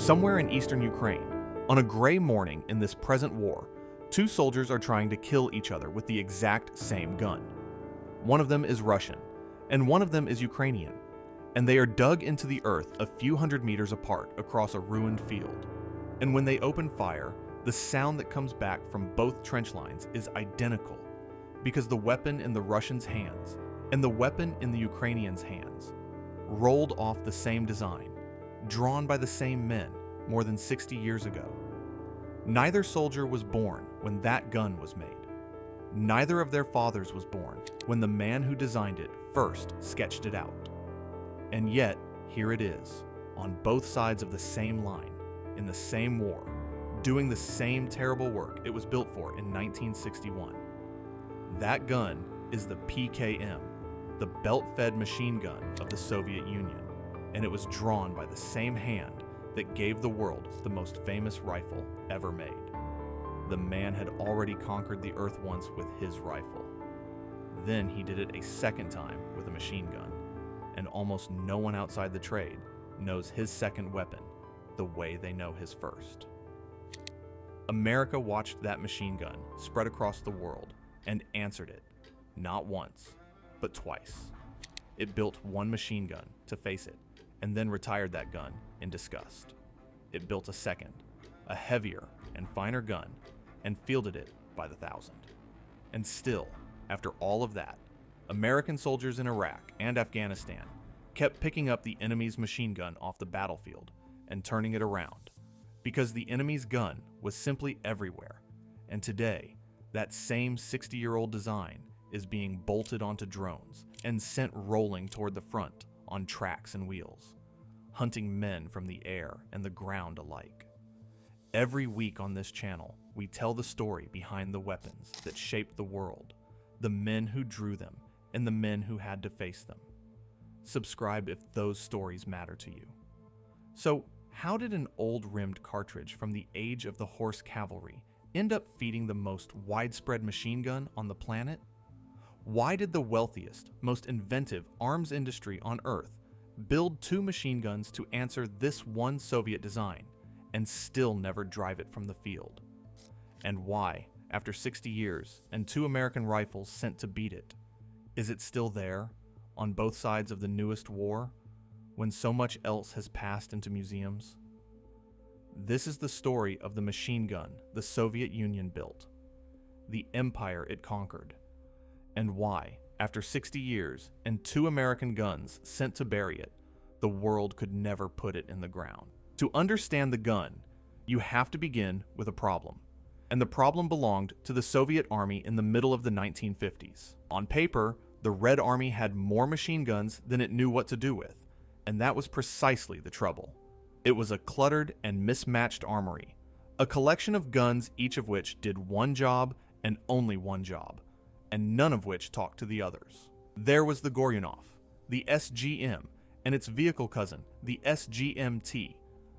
Somewhere in eastern Ukraine, on a gray morning in this present war, two soldiers are trying to kill each other with the exact same gun. One of them is Russian, and one of them is Ukrainian, and they are dug into the earth a few hundred meters apart across a ruined field. And when they open fire, the sound that comes back from both trench lines is identical, because the weapon in the Russians' hands and the weapon in the Ukrainians' hands rolled off the same design, drawn by the same men more than 60 years ago. Neither soldier was born when that gun was made. Neither of their fathers was born when the man who designed it first sketched it out. And yet, here it is, on both sides of the same line, in the same war, doing the same terrible work it was built for in 1961. That gun is the PKM, the belt-fed machine gun of the Soviet Union, and it was drawn by the same hand that gave the world the most famous rifle ever made. The man had already conquered the earth once with his rifle. Then he did it a second time with a machine gun, and almost no one outside the trade knows his second weapon the way they know his first. America watched that machine gun spread across the world and answered it, not once, but twice. It built one machine gun to face it, and then retired that gun in disgust. It built a second, a heavier and finer gun, and fielded it by the thousand. And still, after all of that, American soldiers in Iraq and Afghanistan kept picking up the enemy's machine gun off the battlefield and turning it around, because the enemy's gun was simply everywhere. And today, that same 60-year-old design is being bolted onto drones and sent rolling toward the front on tracks and wheels, hunting men from the air and the ground alike. Every week on this channel, we tell the story behind the weapons that shaped the world, the men who drew them, and the men who had to face them. Subscribe if those stories matter to you. So, how did an old rimmed cartridge from the age of the horse cavalry end up feeding the most widespread machine gun on the planet? Why did the wealthiest, most inventive arms industry on Earth build two machine guns to answer this one Soviet design and still never drive it from the field? And why, after 60 years and two American rifles sent to beat it, is it still there, on both sides of the newest war, when so much else has passed into museums? This is the story of the machine gun the Soviet Union built, the empire it conquered, and why, after 60 years and two American guns sent to bury it, the world could never put it in the ground. To understand the gun, you have to begin with a problem. And the problem belonged to the Soviet Army in the middle of the 1950s. On paper, the Red Army had more machine guns than it knew what to do with, and that was precisely the trouble. It was a cluttered and mismatched armory, a collection of guns each of which did one job and only one job, and none of which talked to the others. There was the Goryunov, the SGM, and its vehicle cousin, the SGMT,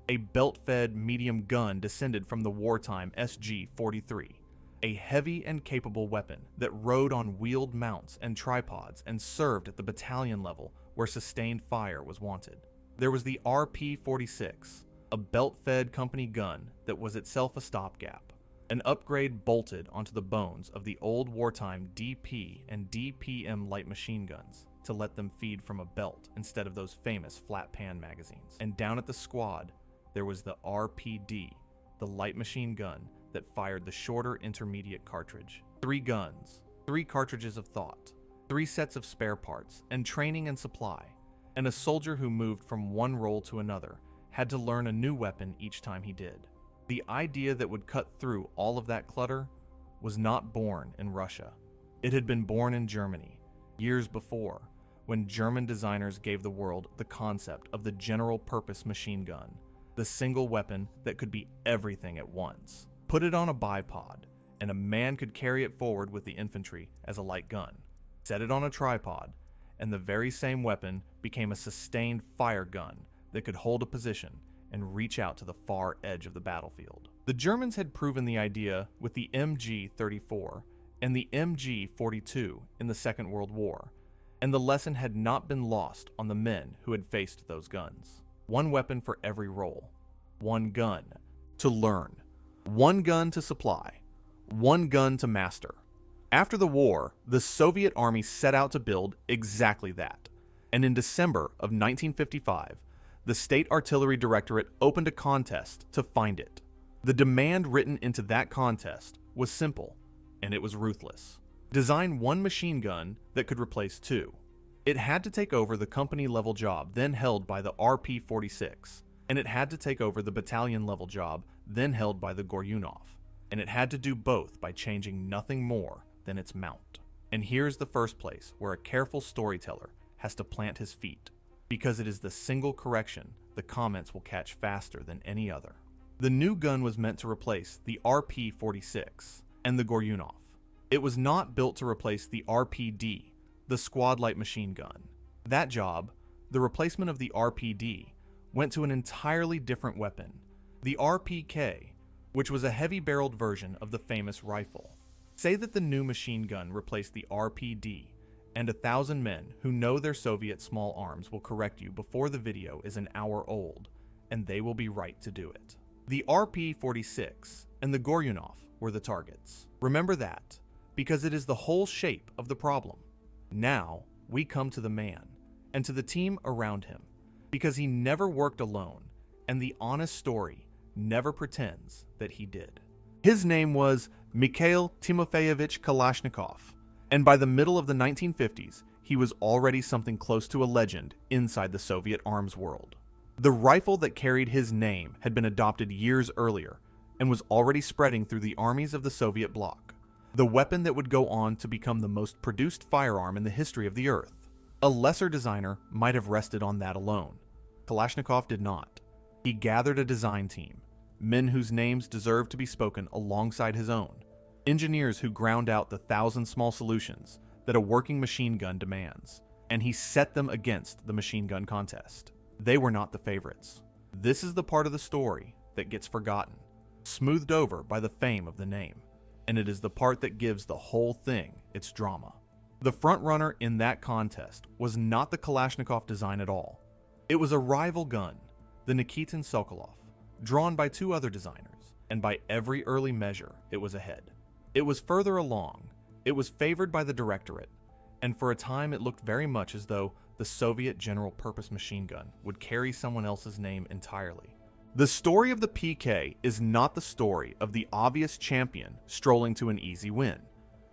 a belt-fed medium gun descended from the wartime SG-43, a heavy and capable weapon that rode on wheeled mounts and tripods and served at the battalion level where sustained fire was wanted. There was the RP-46, a belt-fed company gun that was itself a stopgap, an upgrade bolted onto the bones of the old wartime DP and DPM light machine guns to let them feed from a belt instead of those famous flat pan magazines. And down at the squad, there was the RPD, the light machine gun that fired the shorter intermediate cartridge. 3 guns, 3 cartridges of thought, 3 sets of spare parts, and training and supply. And a soldier who moved from one role to another had to learn a new weapon each time he did. The idea that would cut through all of that clutter was not born in Russia. It had been born in Germany, years before, when German designers gave the world the concept of the general-purpose machine gun, the single weapon that could be everything at once. Put it on a bipod, and a man could carry it forward with the infantry as a light gun. Set it on a tripod, and the very same weapon became a sustained fire gun that could hold a position and reach out to the far edge of the battlefield. The Germans had proven the idea with the MG-34 and the MG-42 in the Second World War, and the lesson had not been lost on the men who had faced those guns. One weapon for every role, one gun to learn, one gun to supply, one gun to master. After the war, the Soviet Army set out to build exactly that. And in December of 1955, the State Artillery Directorate opened a contest to find it. The demand written into that contest was simple, and it was ruthless. Design one machine gun that could replace two. It had to take over the company-level job then held by the RP-46, and it had to take over the battalion-level job then held by the Goryunov, and it had to do both by changing nothing more than its mount. And here's the first place where a careful storyteller has to plant his feet, because it is the single correction the comments will catch faster than any other. The new gun was meant to replace the RP-46 and the Goryunov. It was not built to replace the RPD, the squad light machine gun. That job, the replacement of the RPD, went to an entirely different weapon, the RPK, which was a heavy-barreled version of the famous rifle. Say that the new machine gun replaced the RPD, and 1,000 men who know their Soviet small arms will correct you before the video is an hour old, and they will be right to do it. The RP-46 and the Goryunov were the targets. Remember that, because it is the whole shape of the problem. Now, we come to the man, and to the team around him, because he never worked alone, and the honest story never pretends that he did. His name was Mikhail Timofeyevich Kalashnikov, and by the middle of the 1950s, he was already something close to a legend inside the Soviet arms world. The rifle that carried his name had been adopted years earlier, and was already spreading through the armies of the Soviet bloc. The weapon that would go on to become the most produced firearm in the history of the Earth. A lesser designer might have rested on that alone. Kalashnikov did not. He gathered a design team, men whose names deserved to be spoken alongside his own, engineers who ground out the 1,000 small solutions that a working machine gun demands, and he set them against the machine gun contest. They were not the favorites. This is the part of the story that gets forgotten, smoothed over by the fame of the name, and it is the part that gives the whole thing its drama. The frontrunner in that contest was not the Kalashnikov design at all. It was a rival gun, the Nikitin Sokolov, drawn by two other designers, and by every early measure, it was ahead. It was further along, it was favored by the Directorate, and for a time it looked very much as though the Soviet general-purpose machine gun would carry someone else's name entirely. The story of the PK is not the story of the obvious champion strolling to an easy win.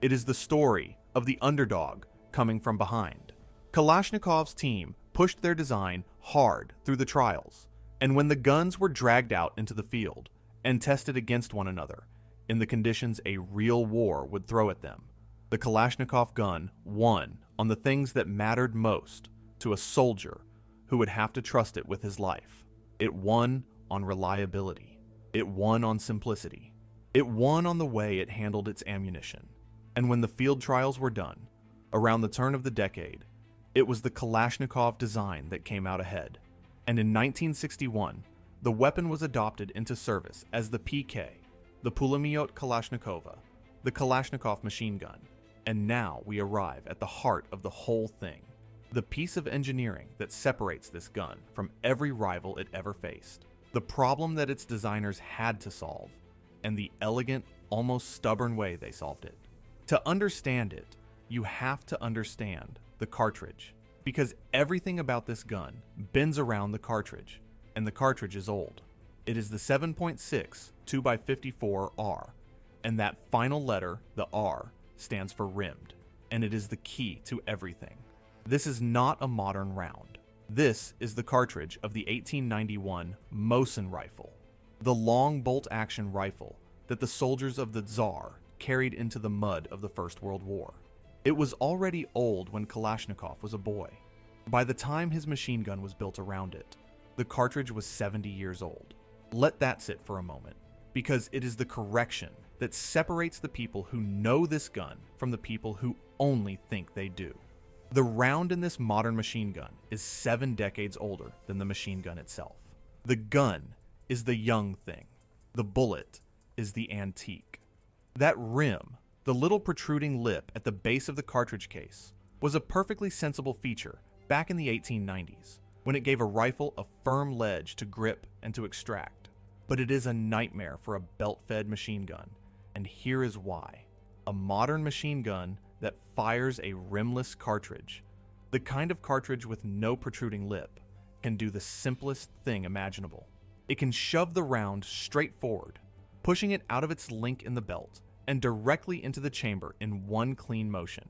It is the story of the underdog coming from behind. Kalashnikov's team pushed their design hard through the trials, and when the guns were dragged out into the field and tested against one another in the conditions a real war would throw at them, the Kalashnikov gun won on the things that mattered most to a soldier who would have to trust it with his life. It won on reliability. It won on simplicity. It won on the way it handled its ammunition. And when the field trials were done, around the turn of the decade, it was the Kalashnikov design that came out ahead. And in 1961, the weapon was adopted into service as the PK, the Pulemyot Kalashnikova, the Kalashnikov machine gun. And now we arrive at the heart of the whole thing, the piece of engineering that separates this gun from every rival it ever faced, the problem that its designers had to solve, and the elegant, almost stubborn way they solved it. To understand it, you have to understand the cartridge, because everything about this gun bends around the cartridge, and the cartridge is old. It is the 7.6 2x54R, and that final letter, the R, stands for rimmed, and it is the key to everything. This is not a modern round. This is the cartridge of the 1891 Mosin rifle, the long bolt-action rifle that the soldiers of the Tsar carried into the mud of the First World War. It was already old when Kalashnikov was a boy. By the time his machine gun was built around it, the cartridge was 70 years old. Let that sit for a moment, because it is the correction that separates the people who know this gun from the people who only think they do. The round in this modern machine gun is 7 decades older than the machine gun itself. The gun is the young thing. The bullet is the antique. That rim, the little protruding lip at the base of the cartridge case, was a perfectly sensible feature back in the 1890s, when it gave a rifle a firm ledge to grip and to extract. But it is a nightmare for a belt-fed machine gun, and here is why. A modern machine gun that fires a rimless cartridge, the kind of cartridge with no protruding lip, can do the simplest thing imaginable. It can shove the round straight forward, pushing it out of its link in the belt and directly into the chamber in one clean motion.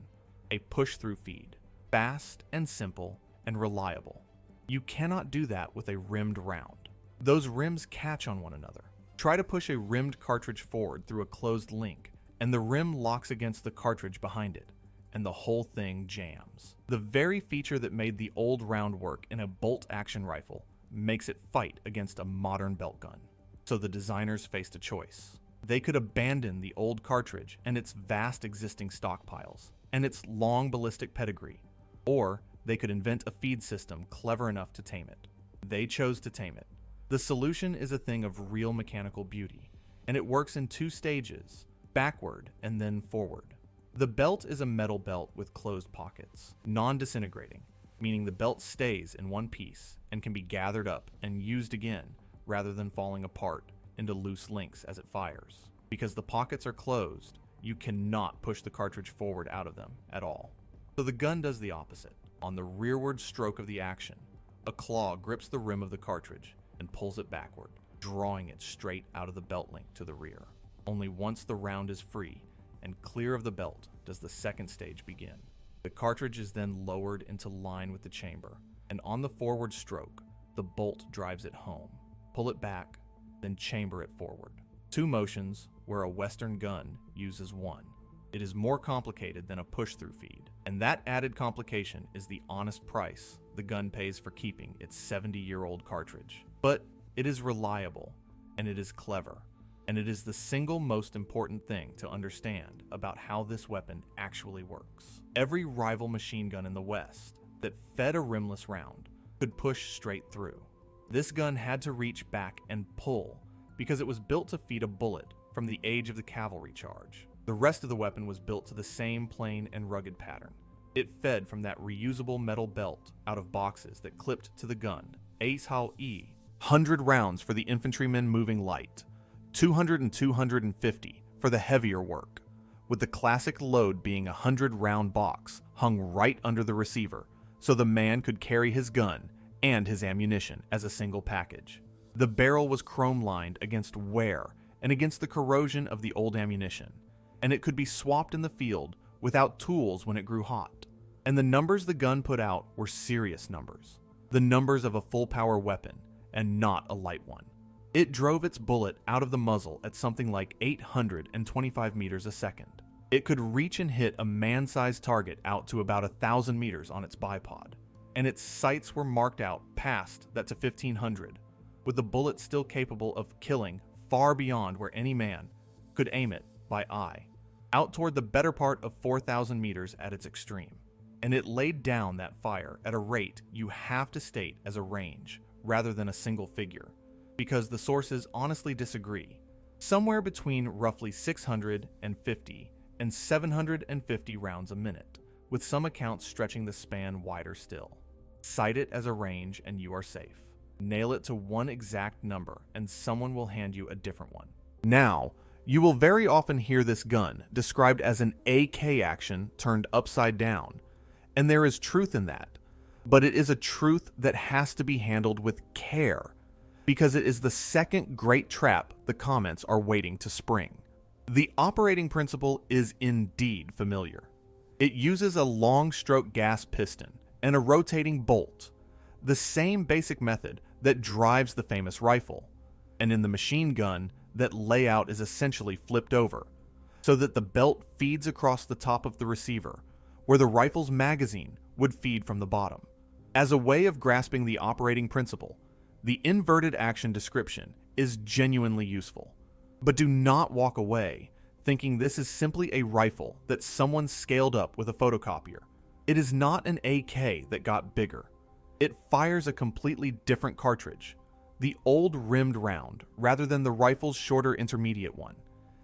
A push-through feed, fast and simple and reliable. You cannot do that with a rimmed round. Those rims catch on one another. Try to push a rimmed cartridge forward through a closed link, and the rim locks against the cartridge behind it, and the whole thing jams. The very feature that made the old round work in a bolt-action rifle makes it fight against a modern belt gun. So the designers faced a choice. They could abandon the old cartridge and its vast existing stockpiles, and its long ballistic pedigree, or they could invent a feed system clever enough to tame it. They chose to tame it. The solution is a thing of real mechanical beauty, and it works in two stages, backward and then forward. The belt is a metal belt with closed pockets, non-disintegrating, meaning the belt stays in one piece and can be gathered up and used again rather than falling apart into loose links as it fires. Because the pockets are closed, you cannot push the cartridge forward out of them at all. So the gun does the opposite. On the rearward stroke of the action, a claw grips the rim of the cartridge and pulls it backward, drawing it straight out of the belt link to the rear. Only once the round is free and clear of the belt does the second stage begin. The cartridge is then lowered into line with the chamber, and on the forward stroke, the bolt drives it home. Pull it back, then chamber it forward. Two motions where a Western gun uses one. It is more complicated than a push-through feed, and that added complication is the honest price the gun pays for keeping its 70-year-old cartridge. But it is reliable, and it is clever, and it is the single most important thing to understand about how this weapon actually works. Every rival machine gun in the West that fed a rimless round could push straight through. This gun had to reach back and pull because it was built to feed a bullet from the age of the cavalry charge. The rest of the weapon was built to the same plain and rugged pattern. It fed from that reusable metal belt out of boxes that clipped to the gun. Ace Hal E, 100 rounds for the infantrymen moving light, 200 and 250 for the heavier work, with the classic load being a 100-round box hung right under the receiver so the man could carry his gun and his ammunition as a single package. The barrel was chrome-lined against wear and against the corrosion of the old ammunition, and it could be swapped in the field without tools when it grew hot. And the numbers the gun put out were serious numbers, the numbers of a full-power weapon and not a light one. It drove its bullet out of the muzzle at something like 825 meters a second. It could reach and hit a man-sized target out to about 1,000 meters on its bipod, and its sights were marked out past that to 1,500, with the bullet still capable of killing far beyond where any man could aim it by eye, out toward the better part of 4,000 meters at its extreme. And it laid down that fire at a rate you have to state as a range rather than a single figure, because the sources honestly disagree. Somewhere between roughly 650 and 750 rounds a minute, with some accounts stretching the span wider still. Cite it as a range and you are safe. Nail it to one exact number and someone will hand you a different one. Now, you will very often hear this gun described as an AK action turned upside down, and there is truth in that, but it is a truth that has to be handled with care, because it is the second great trap the comments are waiting to spring. The operating principle is indeed familiar. It uses a long stroke gas piston and a rotating bolt, the same basic method that drives the famous rifle, and in the machine gun, that layout is essentially flipped over, so that the belt feeds across the top of the receiver, where the rifle's magazine would feed from the bottom. As a way of grasping the operating principle, the inverted action description is genuinely useful. But do not walk away thinking this is simply a rifle that someone scaled up with a photocopier. It is not an AK that got bigger. It fires a completely different cartridge, the old rimmed round rather than the rifle's shorter intermediate one.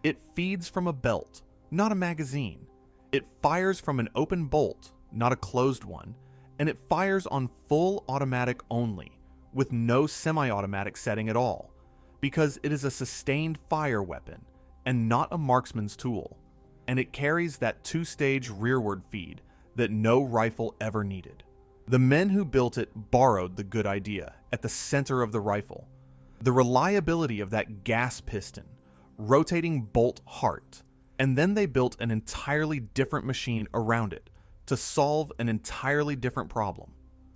It feeds from a belt, not a magazine. It fires from an open bolt, not a closed one, and it fires on full automatic only, with no semi-automatic setting at all, because it is a sustained fire weapon and not a marksman's tool, and it carries that two-stage rearward feed that no rifle ever needed. The men who built it borrowed the good idea at the center of the rifle, the reliability of that gas piston, rotating bolt heart, and then they built an entirely different machine around it to solve an entirely different problem.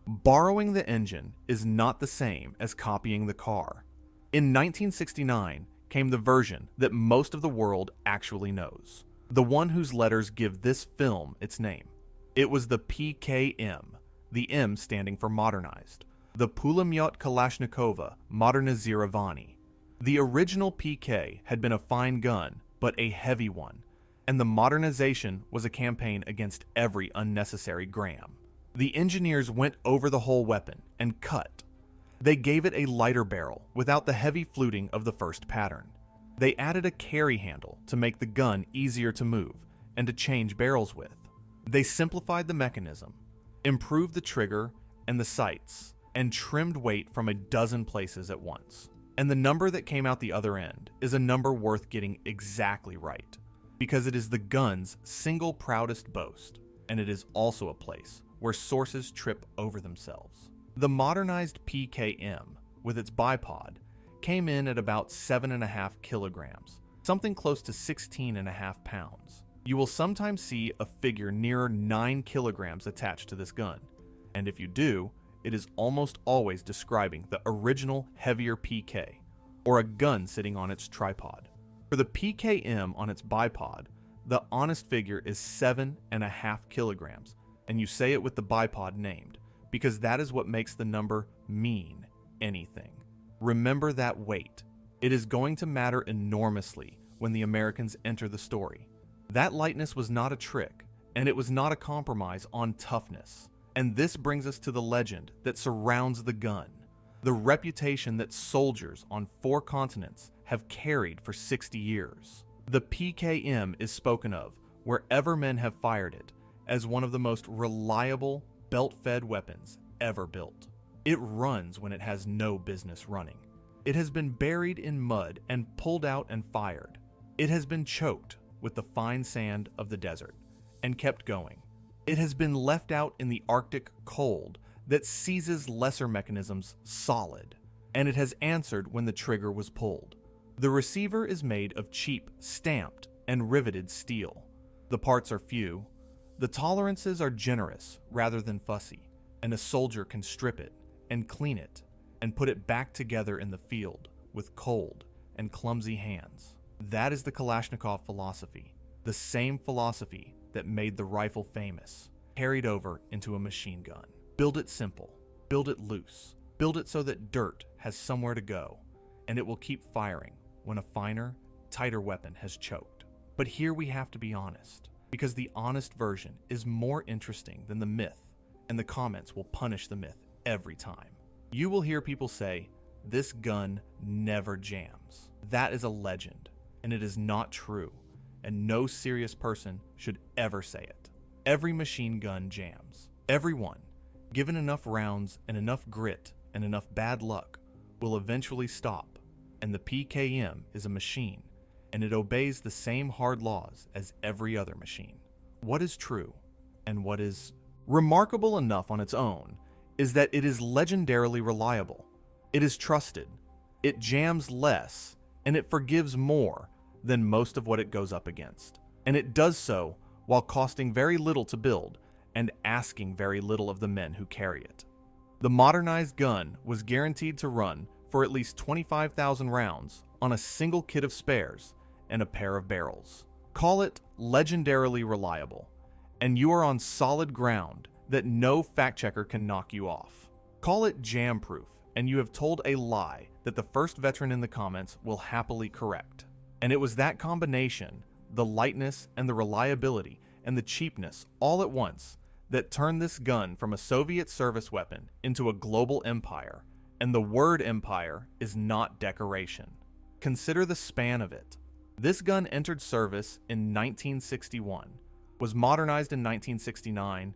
Borrowing the engine is not the same as copying the car. In 1969 came the version that most of the world actually knows, the one whose letters give this film its name. It was the PKM, the M standing for modernized, the Pulemyot Kalashnikova Modernizирование. The original PK had been a fine gun, but a heavy one, and the modernization was a campaign against every unnecessary gram. The engineers went over the whole weapon and cut. They gave it a lighter barrel without the heavy fluting of the first pattern. They added a carry handle to make the gun easier to move and to change barrels with. They simplified the mechanism, improved the trigger and the sights, and trimmed weight from a dozen places at once. And the number that came out the other end is a number worth getting exactly right, because it is the gun's single proudest boast, and it is also a place where sources trip over themselves. The modernized PKM, with its bipod, came in at about 7.5 kilograms, something close to 16.5 pounds. You will sometimes see a figure nearer 9 kilograms attached to this gun, and if you do, it is almost always describing the original heavier PK, or a gun sitting on its tripod. For the PKM on its bipod, the honest figure is 7.5 kilograms, and you say it with the bipod named, because that is what makes the number mean anything. Remember that weight. It is going to matter enormously when the Americans enter the story. That lightness was not a trick, and it was not a compromise on toughness. And this brings us to the legend that surrounds the gun, the reputation that soldiers on 4 continents have carried for 60 years. The PKM is spoken of, wherever men have fired it, as one of the most reliable, belt-fed weapons ever built. It runs when it has no business running. It has been buried in mud and pulled out and fired. It has been choked with the fine sand of the desert and kept going. It has been left out in the Arctic cold that seizes lesser mechanisms solid, and it has answered when the trigger was pulled. The receiver is made of cheap, stamped, and riveted steel. The parts are few. The tolerances are generous rather than fussy, and a soldier can strip it and clean it and put it back together in the field with cold and clumsy hands. That is the Kalashnikov philosophy, the same philosophy that made the rifle famous, carried over into a machine gun. Build it simple, build it loose, build it so that dirt has somewhere to go, and it will keep firing when a finer, tighter weapon has choked. But here we have to be honest, because the honest version is more interesting than the myth, and the comments will punish the myth every time. You will hear people say, "This gun never jams." That is a legend, and it is not true, and no serious person should ever say it. Every machine gun jams. Every one, given enough rounds and enough grit and enough bad luck, will eventually stop, and the PKM is a machine, and it obeys the same hard laws as every other machine. What is true, and what is remarkable enough on its own, is that it is legendarily reliable. It is trusted. It jams less, and it forgives more than most of what it goes up against. And it does so while costing very little to build and asking very little of the men who carry it. The modernized gun was guaranteed to run for at least 25,000 rounds on a single kit of spares and a pair of barrels. Call it legendarily reliable, and you are on solid ground that no fact checker can knock you off. Call it jam-proof, and you have told a lie that the first veteran in the comments will happily correct. And it was that combination, the lightness and the reliability and the cheapness all at once, that turned this gun from a Soviet service weapon into a global empire, and the word empire is not decoration. Consider the span of it. This gun entered service in 1961, was modernized in 1969,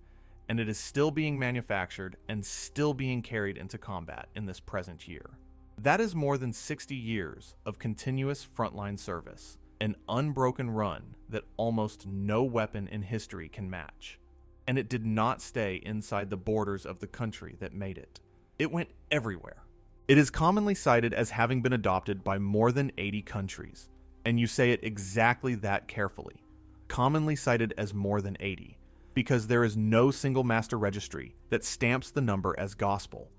and it is still being manufactured and still being carried into combat in this present year. That is more than 60 years of continuous frontline service, an unbroken run that almost no weapon in history can match. And it did not stay inside the borders of the country that made it. It went everywhere. It is commonly cited as having been adopted by more than 80 countries, and you say it exactly that carefully. Commonly cited as more than 80, because there is no single master registry that stamps the number as gospel.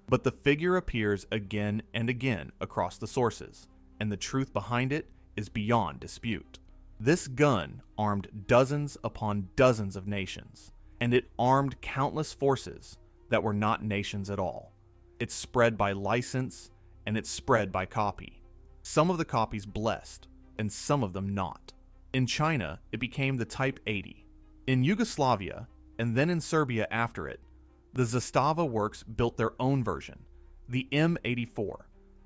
But the figure appears again and again across the sources, and the truth behind it is beyond dispute. This gun armed dozens upon dozens of nations, and it armed countless forces that were not nations at all. It's spread by license, and it's spread by copy. Some of the copies blessed, and some of them not. In China, it became the Type 80. In Yugoslavia, and then in Serbia after it, the Zastava works built their own version, the M84,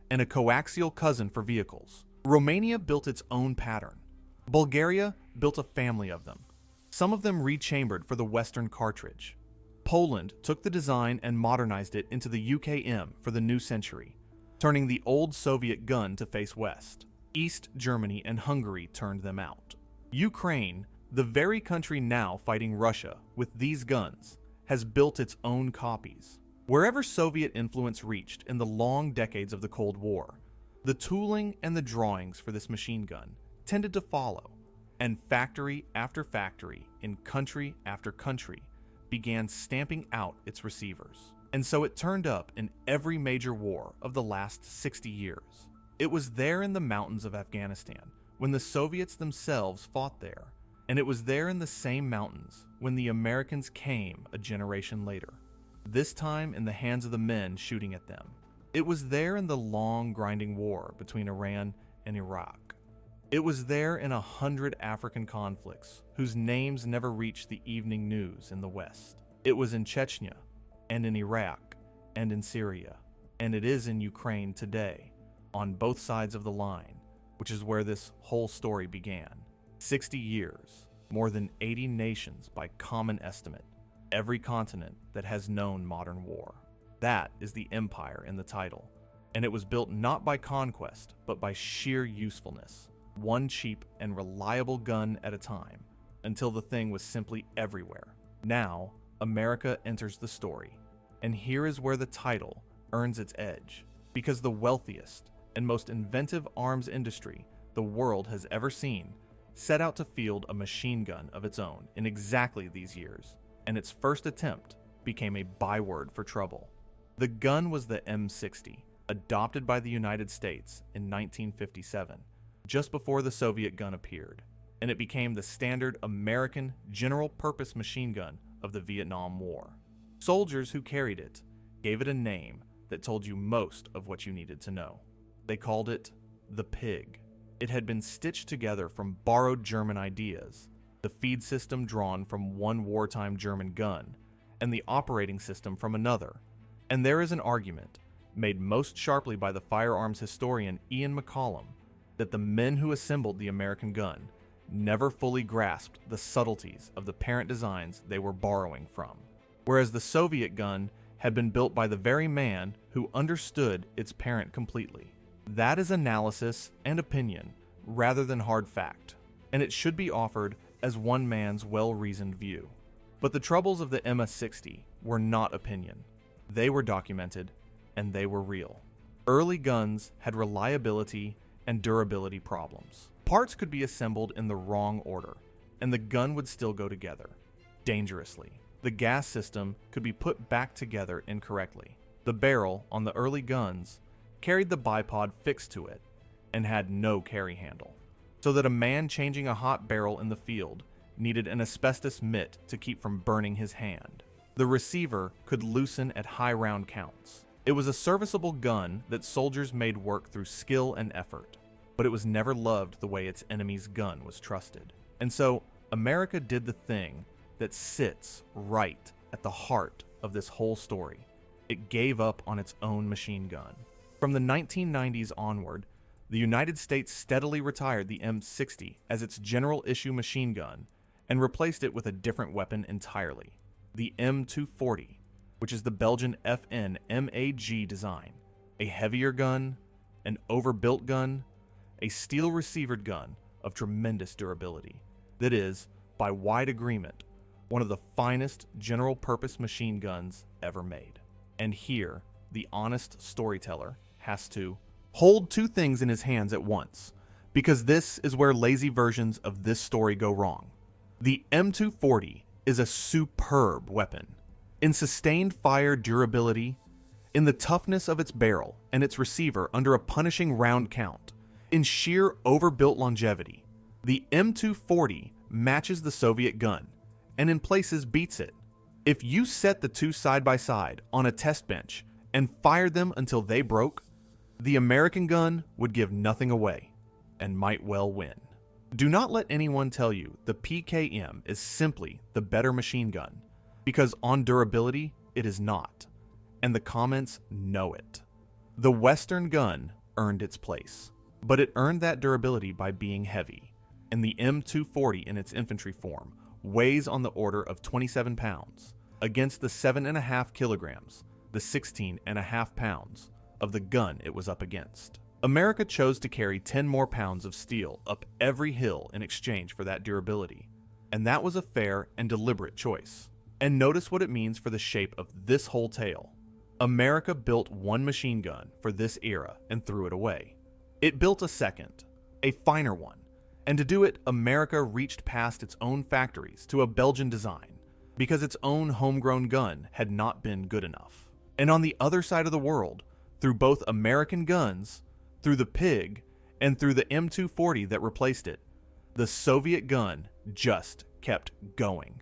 and a coaxial cousin for vehicles. Romania built its own pattern. Bulgaria built a family of them, some of them rechambered for the Western cartridge. Poland took the design and modernized it into the UKM for the new century, turning the old Soviet gun to face west. East Germany and Hungary turned them out. Ukraine, the very country now fighting Russia with these guns, has built its own copies. Wherever Soviet influence reached in the long decades of the Cold War, the tooling and the drawings for this machine gun tended to follow, and factory after factory in country after country began stamping out its receivers. And so it turned up in every major war of the last 60 years. It was there in the mountains of Afghanistan when the Soviets themselves fought there, and it was there in the same mountains when the Americans came a generation later, this time in the hands of the men shooting at them. It was there in the long, grinding war between Iran and Iraq. It was there in 100 African conflicts whose names never reached the evening news in the West. It was in Chechnya, and in Iraq, and in Syria, and it is in Ukraine today, on both sides of the line, which is where this whole story began. 60 years, more than 80 nations by common estimate, every continent that has known modern war. That is the empire in the title, and it was built not by conquest, but by sheer usefulness, one cheap and reliable gun at a time, until the thing was simply everywhere. Now, America enters the story, and here is where the title earns its edge, because the wealthiest and most inventive arms industry the world has ever seen set out to field a machine gun of its own in exactly these years, and its first attempt became a byword for trouble. The gun was the M60, adopted by the United States in 1957, just before the Soviet gun appeared, and it became the standard American general-purpose machine gun of the Vietnam War. Soldiers who carried it gave it a name that told you most of what you needed to know. They called it the Pig. It had been stitched together from borrowed German ideas, the feed system drawn from one wartime German gun, and the operating system from another. And there is an argument, made most sharply by the firearms historian Ian McCollum, that the men who assembled the American gun never fully grasped the subtleties of the parent designs they were borrowing from, whereas the Soviet gun had been built by the very man who understood its parent completely. That is analysis and opinion rather than hard fact, and it should be offered as one man's well-reasoned view. But the troubles of the MS-60 were not opinion. They were documented, and they were real. Early guns had reliability and durability problems. Parts could be assembled in the wrong order, and the gun would still go together, dangerously. The gas system could be put back together incorrectly. The barrel on the early guns carried the bipod fixed to it and had no carry handle, so that a man changing a hot barrel in the field needed an asbestos mitt to keep from burning his hand. The receiver could loosen at high round counts. It was a serviceable gun that soldiers made work through skill and effort, but it was never loved the way its enemy's gun was trusted. And so, America did the thing that sits right at the heart of this whole story. It gave up on its own machine gun. From the 1990s onward, the United States steadily retired the M60 as its general issue machine gun and replaced it with a different weapon entirely, the M240, which is the Belgian FN MAG design, a heavier gun, an overbuilt gun, a steel-receivered gun of tremendous durability that is, by wide agreement, one of the finest general-purpose machine guns ever made. And here, the honest storyteller has to hold two things in his hands at once, because this is where lazy versions of this story go wrong. The M240 is a superb weapon in sustained fire durability, in the toughness of its barrel and its receiver under a punishing round count, in sheer overbuilt longevity. The M240 matches the Soviet gun, and in places beats it. If you set the two side by side on a test bench and fired them until they broke, the American gun would give nothing away and might well win. Do not let anyone tell you the PKM is simply the better machine gun, because on durability, it is not, and the comments know it. The Western gun earned its place, but it earned that durability by being heavy, and the M240 in its infantry form weighs on the order of 27 pounds against the 7.5 kilograms, the 16.5 pounds of the gun it was up against. America chose to carry 10 more pounds of steel up every hill in exchange for that durability, and that was a fair and deliberate choice. And notice what it means for the shape of this whole tale. America built one machine gun for this era and threw it away. It built a second, a finer one, and to do it, America reached past its own factories to a Belgian design because its own homegrown gun had not been good enough. And on the other side of the world, through both American guns, through the Pig, and through the M240 that replaced it, the Soviet gun just kept going,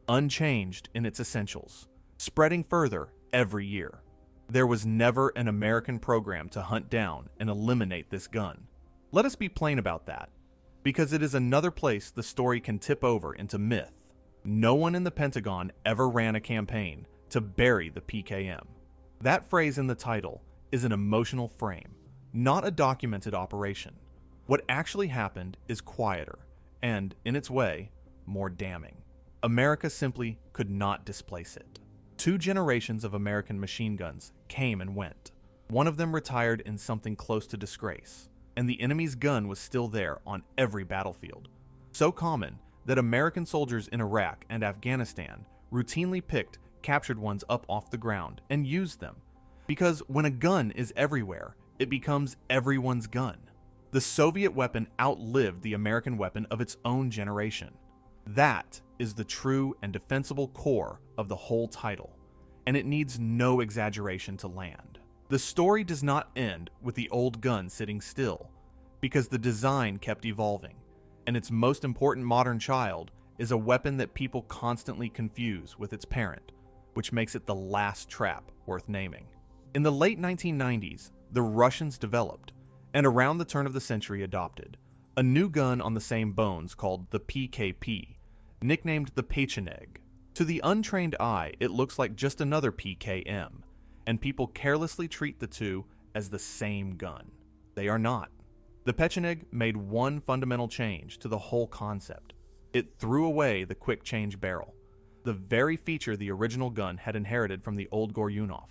unchanged in its essentials, spreading further every year. There was never an American program to hunt down and eliminate this gun. Let us be plain about that, because it is another place the story can tip over into myth. No one in the Pentagon ever ran a campaign to bury the PKM. That phrase in the title is an emotional frame, not a documented operation. What actually happened is quieter and, in its way, more damning. America simply could not displace it. 2 generations of American machine guns came and went. One of them retired in something close to disgrace, and the enemy's gun was still there on every battlefield. So common that American soldiers in Iraq and Afghanistan routinely picked captured ones up off the ground and used them. Because when a gun is everywhere, it becomes everyone's gun. The Soviet weapon outlived the American weapon of its own generation. That is the true and defensible core of the whole title, and it needs no exaggeration to land. The story does not end with the old gun sitting still, because the design kept evolving, and its most important modern child is a weapon that people constantly confuse with its parent, which makes it the last trap worth naming. In the late 1990s, the Russians developed, and around the turn of the century adopted, a new gun on the same bones called the PKP, nicknamed the Pecheneg. To the untrained eye, it looks like just another PKM, and people carelessly treat the two as the same gun. They are not. The Pecheneg made one fundamental change to the whole concept. It threw away the quick change barrel, the very feature the original gun had inherited from the old Goryunov,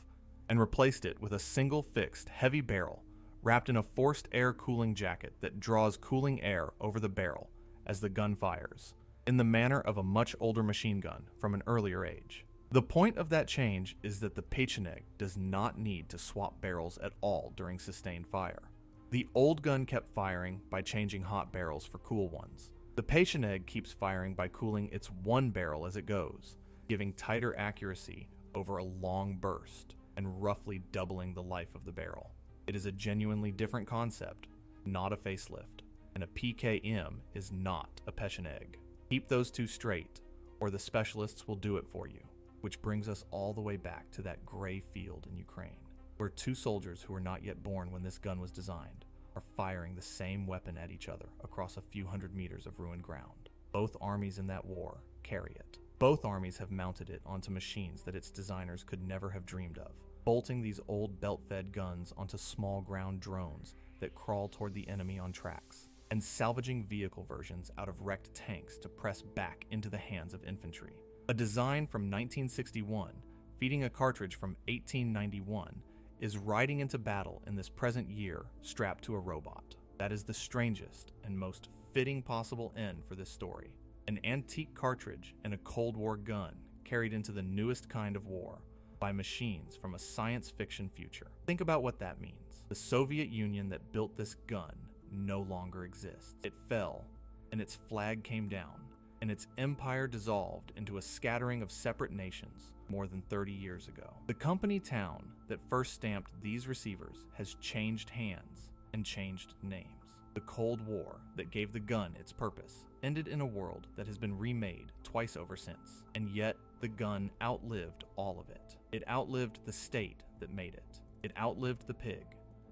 and replaced it with a single fixed heavy barrel wrapped in a forced air cooling jacket that draws cooling air over the barrel as the gun fires, in the manner of a much older machine gun from an earlier age. The point of that change is that the Pecheneg does not need to swap barrels at all during sustained fire. The old gun kept firing by changing hot barrels for cool ones. The Pecheneg keeps firing by cooling its one barrel as it goes, giving tighter accuracy over a long burst and roughly doubling the life of the barrel. It is a genuinely different concept, not a facelift, and a PKM is not a Pecheneg. Keep those two straight, or the specialists will do it for you. Which brings us all the way back to that gray field in Ukraine, where 2 soldiers who were not yet born when this gun was designed are firing the same weapon at each other across a few hundred meters of ruined ground. Both armies in that war carry it. Both armies have mounted it onto machines that its designers could never have dreamed of, bolting these old belt-fed guns onto small ground drones that crawl toward the enemy on tracks, and salvaging vehicle versions out of wrecked tanks to press back into the hands of infantry. A design from 1961, feeding a cartridge from 1891, is riding into battle in this present year strapped to a robot. That is the strangest and most fitting possible end for this story. An antique cartridge and a Cold War gun carried into the newest kind of war by machines from a science fiction future. Think about what that means. The Soviet Union that built this gun no longer exists. It fell, and its flag came down, and its empire dissolved into a scattering of separate nations more than 30 years ago. The company town that first stamped these receivers has changed hands and changed names. The Cold War that gave the gun its purpose ended in a world that has been remade twice over since, and yet the gun outlived all of it. It outlived the state that made it. It outlived the pig.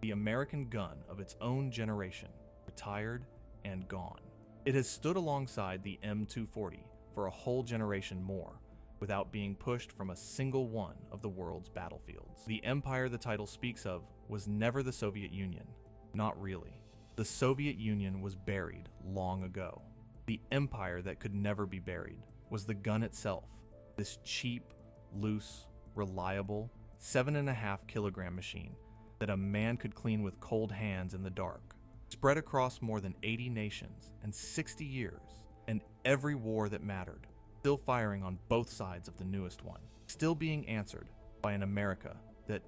The American gun of its own generation, retired and gone. It has stood alongside the M240 for a whole generation more, without being pushed from a single one of the world's battlefields. The empire the title speaks of was never the Soviet Union. Not really. The Soviet Union was buried long ago. The empire that could never be buried was the gun itself, this cheap, loose, reliable, 7.5 kilogram machine that a man could clean with cold hands in the dark, spread across more than 80 nations and 60 years, and every war that mattered, still firing on both sides of the newest one, still being answered by an America that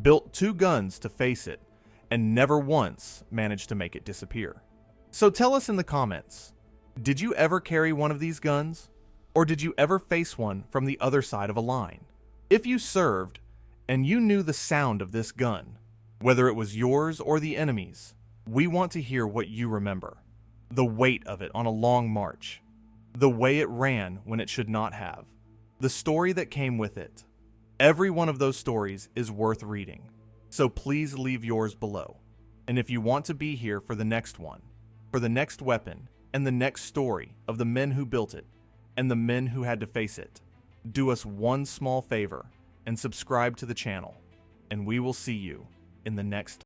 built 2 guns to face it and never once managed to make it disappear. So tell us in the comments, did you ever carry one of these guns? Or did you ever face one from the other side of a line? If you served and you knew the sound of this gun, whether it was yours or the enemy's, we want to hear what you remember. The weight of it on a long march. The way it ran when it should not have. The story that came with it. Every one of those stories is worth reading. So please leave yours below. And if you want to be here for the next one, for the next weapon, and the next story of the men who built it, and the men who had to face it, do us one small favor and subscribe to the channel, and we will see you in the next